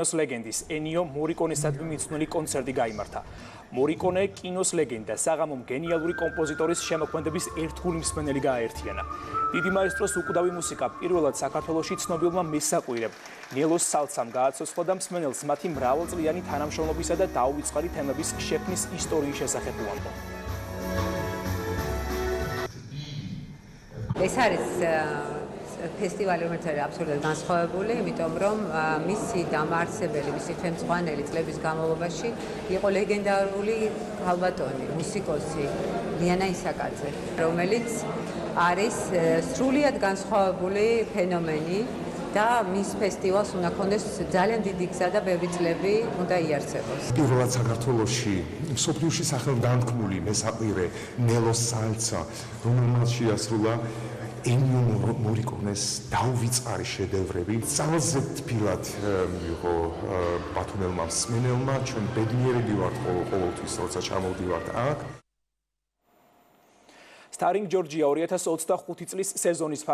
ლეგენდის ენიო მორიკონესადმი მიძღვნილი კონცერტი გაიმართა. მორიკონე კინოს ლეგენდა საღამომ გენიალური კომპოზიტორის შემოქმედების ერთგული მსმენელი გააერთიანა. დიდი მაესტროს უკვდავი მუსიკა პირველად საქართველოში ცნობილმა მესაყვირებ ნელოს სალცამ გააცოცხლა და მსმენელს მათი მრავალწლიანი თანამშრომლობისა და დაუვიწყარი თემების შექმნის ისტორიის შესახებ უამბო. ეს არის ფესტივალი, რომელიც არის აბსოლუტურად განსხვავებული, იმიტომ რომ მისი დამაარსებელი, მისი ხელმძღვანელი წლების განმავლობაში იყო ლეგენდარული ქალბატონი, მუსიკოსი ლიანა ისაკაძე, რომელიც არის სრულიად განსხვავებული ფენომენი და მის ფესტივალს უნდა ქონდეს ძალიან დიდი გზა და ბევრი წლები უნდა იარსებოს. პირველად საქართველოში მსოფლიოში სახელგანთქმული მესაყვირე ნელოს სალცა, რომელმაც შეასრულა ენიო მორიკონეს დაუვიწყარი შედევრები. ძალზე თბილად მიიღო ბათუმელმა მსმენელმა, ჩვენ ბედნიერები ვართ ყოველთვის, როცა ჩამოვდივართ აქ. Starring Georgia 2025 წლის სეზონის